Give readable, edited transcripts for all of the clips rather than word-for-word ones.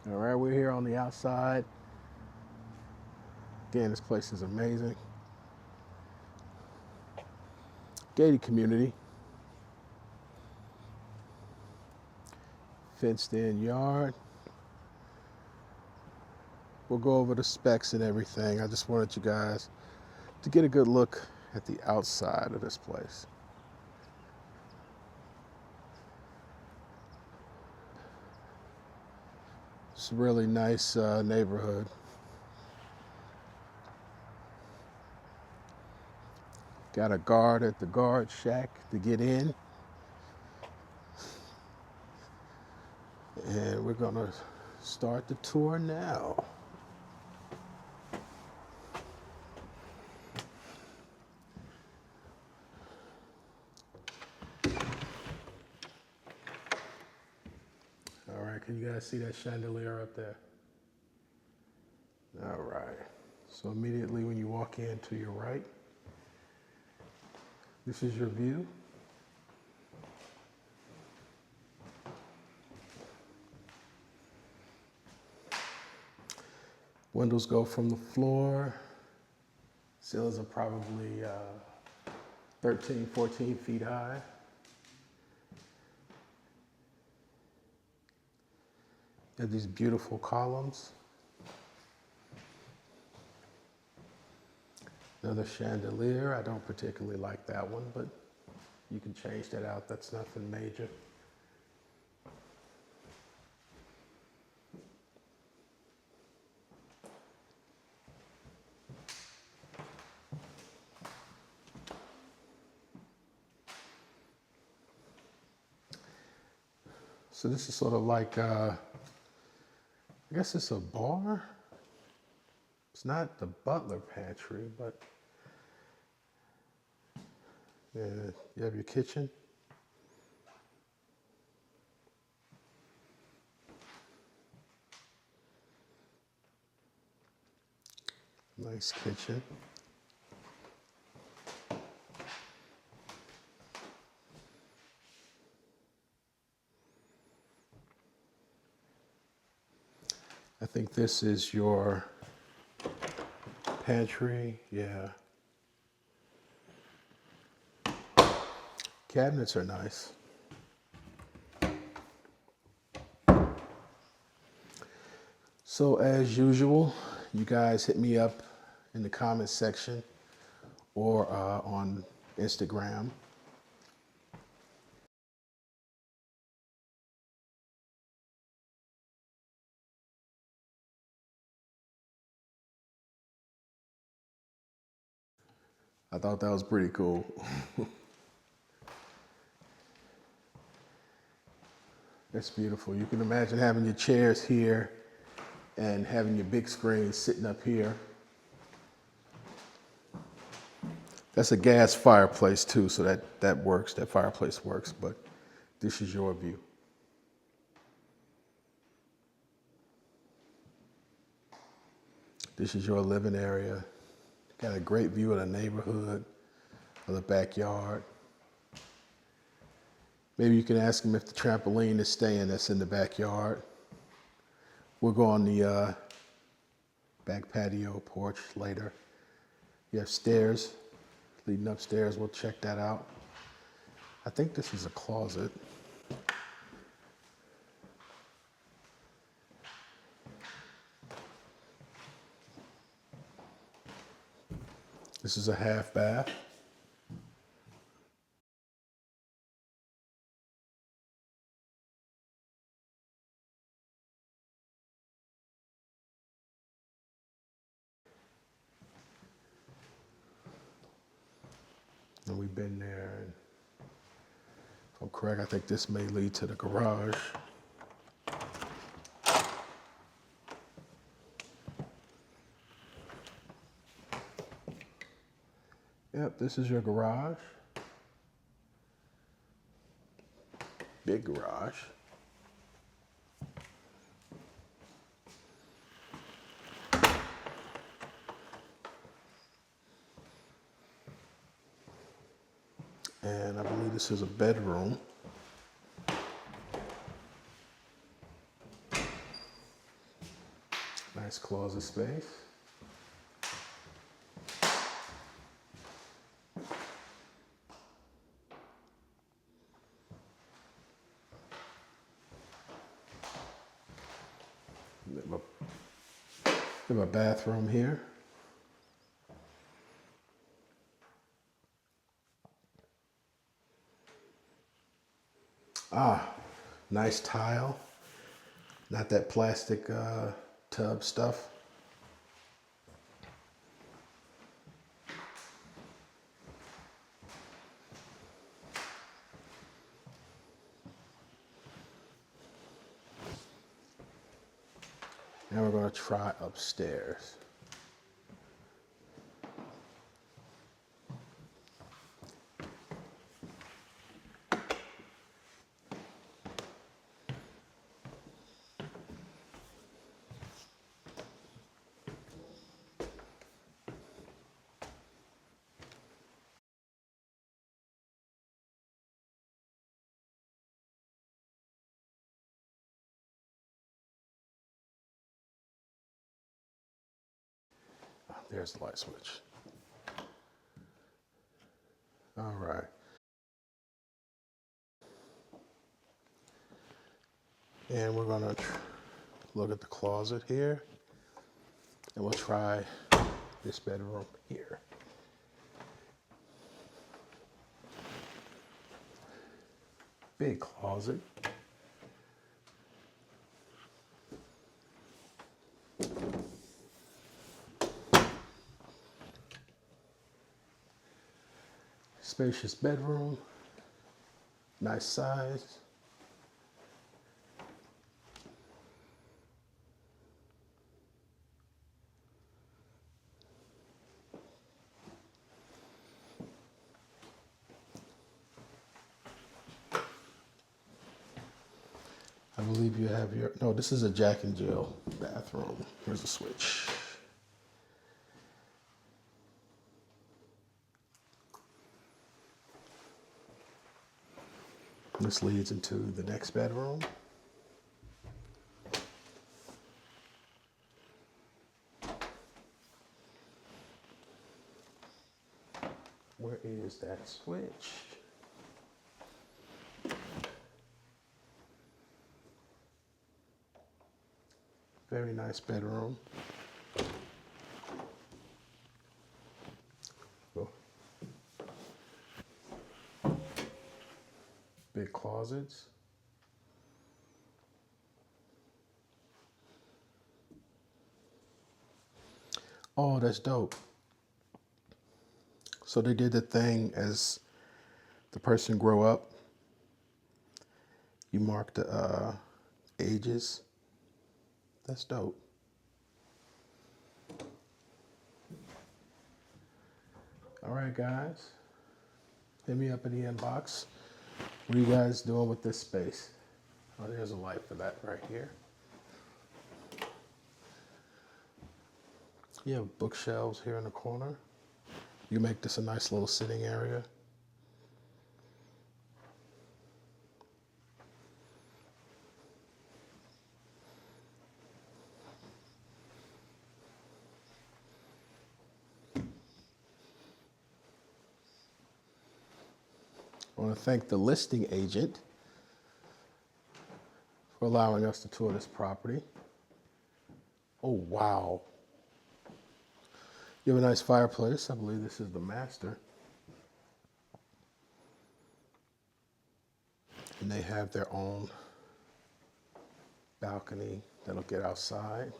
All right, we're here on the outside. Again, this place is amazing. Gated community. Fenced in yard. We'll go over the specs and everything. I just wanted you guys to get a good look at the outside of this place. It's a really nice neighborhood. Got a guard at the guard shack to get in. And we're gonna start the tour now. All right, can you guys see that chandelier up there? All right, so immediately when you walk in to your right, this is your view. Windows go from the floor. Ceilings are probably 13, 14 feet high. You have these beautiful columns. Another chandelier. I don't particularly like that one, but you can change that out. That's nothing major. So this is sort of like, I guess it's a bar. It's not the butler pantry, but you have your kitchen. Nice kitchen. I think this is your pantry, yeah. Cabinets are nice. So as usual, you guys hit me up in the comments section or on Instagram. I thought that was pretty cool. That's beautiful. You can imagine having your chairs here and having your big screen sitting up here. That's a gas fireplace too, so that works, that fireplace works, but this is your view. This is your living area. Got a great view of the neighborhood, of the backyard. Maybe you can ask them if the trampoline is staying that's in the backyard. We'll go on the back patio porch later. You have stairs leading upstairs. We'll check that out. I think this is a closet. This is a half bath. And we've been there. And if I'm correct, I think this may lead to the garage. Yep, this is your garage. Big garage. And I believe this is a bedroom. closet space. We have a bathroom here. Ah, nice tile. Not that plastic tub stuff. Now we're going to try upstairs. There's the light switch. All right. And we're going to look at the closet here. And we'll try this bedroom here. Big closet. Spacious bedroom. Nice size. I believe you have your, no, this is a Jack and Jill bathroom. Here's the switch. This leads into the next bedroom. Where is that switch? Very nice bedroom. Oh. Big closets. Oh, that's dope. So they did the thing as the person grow up. You mark the ages. That's dope. All right, guys. Hit me up in the inbox. What are you guys doing with this space? Oh, there's a light for that right here. You have bookshelves here in the corner. You make this a nice little sitting area. I want to thank the listing agent for allowing us to tour this property. Oh, wow. You have a nice fireplace. I believe this is the master. And they have their own balcony that'll get outside.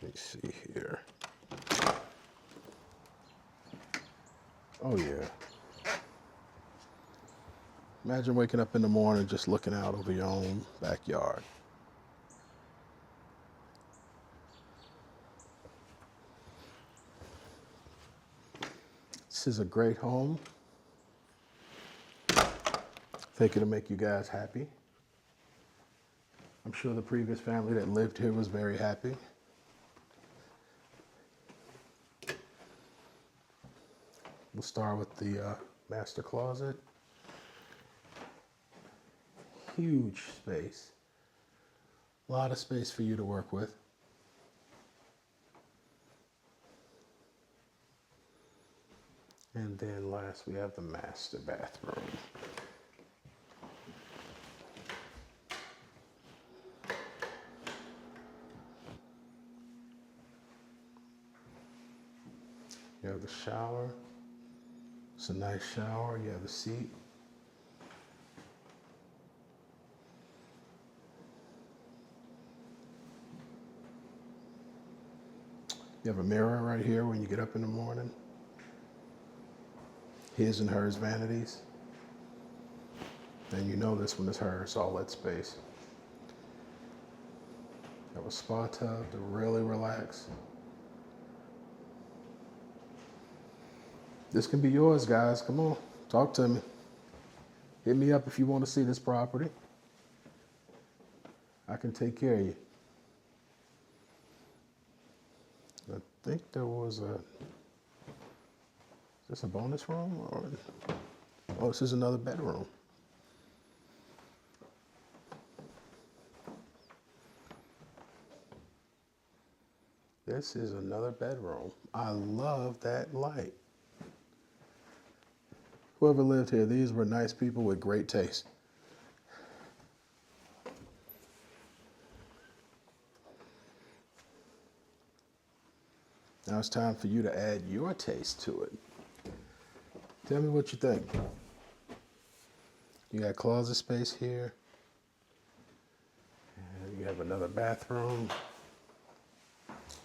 Let me see here. Oh, yeah. Imagine waking up in the morning just looking out over your own backyard. This is a great home. I think it'll make you guys happy. I'm sure the previous family that lived here was very happy. We'll start with the master closet. Huge space. A lot of space for you to work with. And then last, we have the master bathroom. You have the shower. It's a nice shower. You have the seat. You have a mirror right here when you get up in the morning. His and hers vanities. And you know this one is hers, all that space. You have a spa tub to really relax. This can be yours, guys. Come on, talk to me. Hit me up if you want to see this property. I can take care of you. I think there was a, is this a bonus room? Or, oh, this is another bedroom. This is another bedroom. I love that light. Whoever lived here, these were nice people with great taste. Now it's time for you to add your taste to it. Tell me what you think. You got closet space here. And you have another bathroom.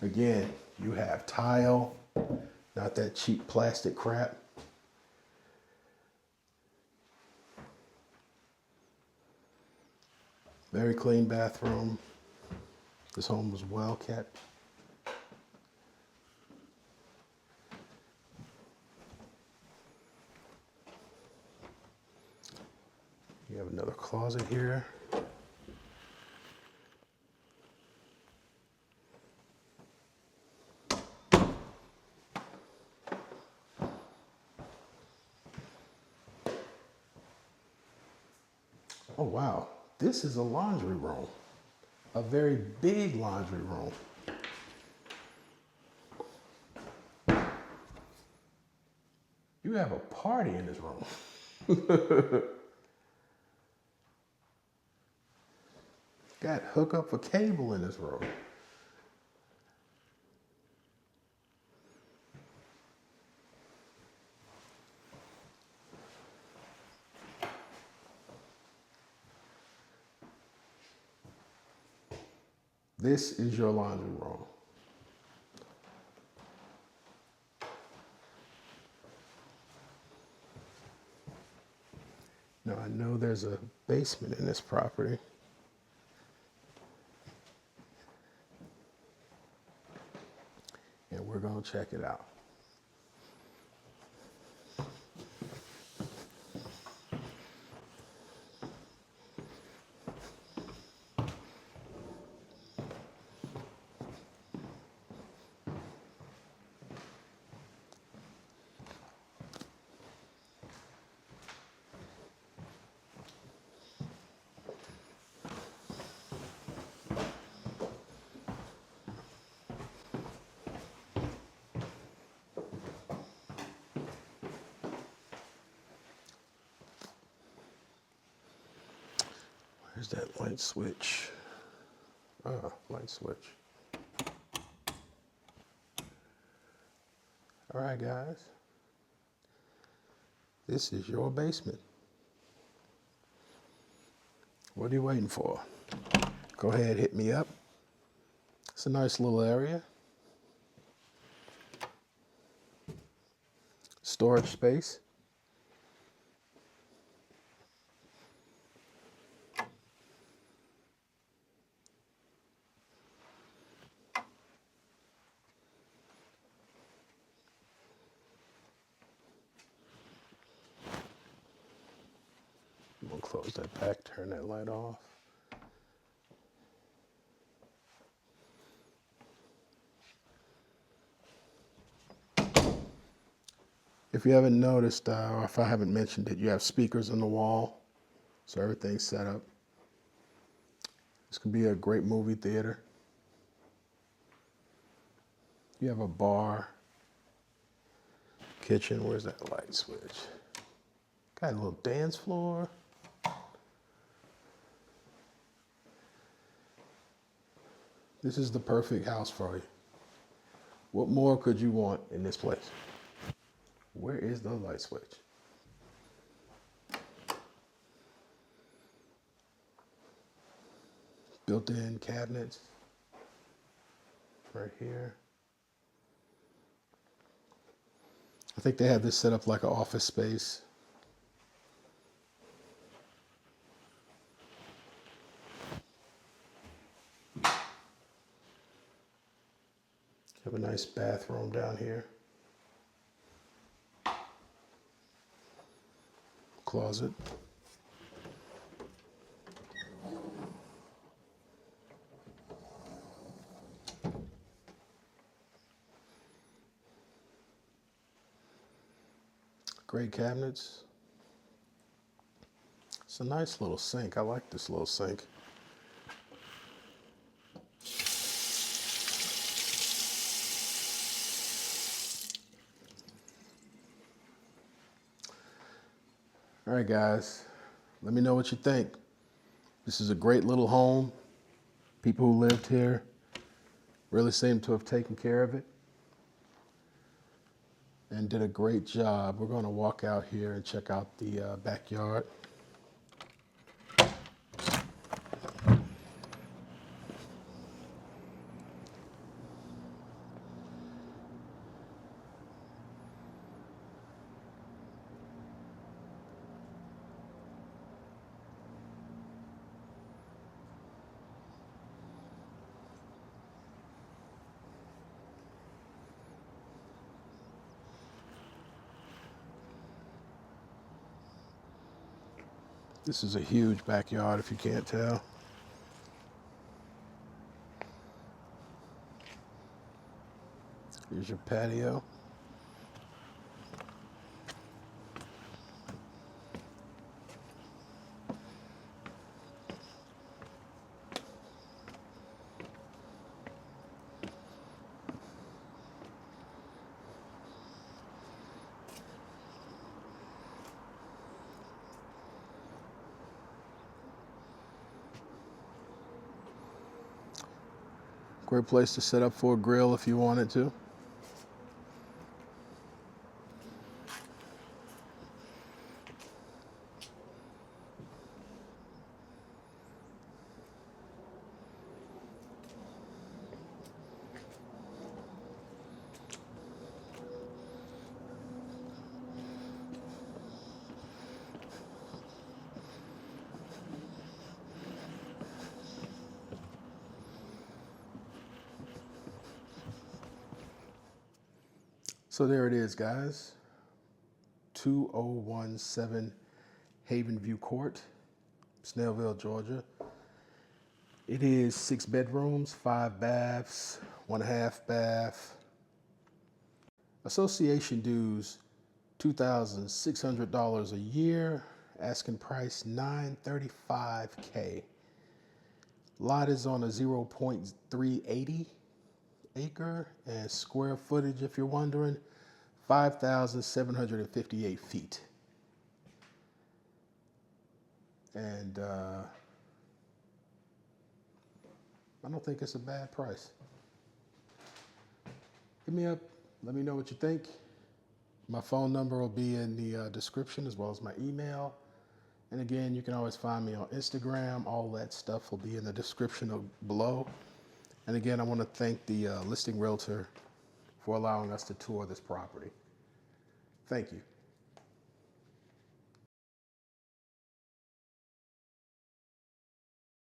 Again, you have tile, not that cheap plastic crap. Very clean bathroom. This home was well kept. You have another closet here. Oh wow, this is a laundry room. A very big laundry room. You have a party in this room. Got hookup for cable in this room. This is your laundry room. Now I know there's a basement in this property. And we're going to check it out. Where's that light switch? Ah, light switch. All right, guys. This is your basement. What are you waiting for? Go ahead, hit me up. It's a nice little area. Storage space. I'm gonna close that back, turn that light off. If you haven't noticed, or if I haven't mentioned it, you have speakers on the wall, so everything's set up This can be a great movie theater. You have a bar, kitchen. Where's that light switch? Got a little dance floor. This is the perfect house for you. What more could you want in this place? Where is the light switch? Built-in cabinets right here. I think they have this set up like an office space. Have a nice bathroom down here. Closet. Great cabinets. It's a nice little sink. I like this little sink. All right, guys, let me know what you think. This is a great little home. People who lived here really seem to have taken care of it and did a great job. We're going to walk out here and check out the backyard. This is a huge backyard if you can't tell. Here's your patio. Great place to set up for a grill if you wanted to. So there it is, guys. 2017 Havenview Court, Snellville, Georgia. It is 6 bedrooms, 5 baths, 1.5 bath. Association dues $2,600 a year. Asking price $935K. Lot is on a 0.380 acre, and square footage, if you're wondering, 5,758 feet. And I don't think it's a bad price. Hit me up. Let me know what you think. My phone number will be in the description, as well as my email. And again, you can always find me on Instagram. All that stuff will be in the description below. And again, I want to thank the listing realtor for allowing us to tour this property. Thank you.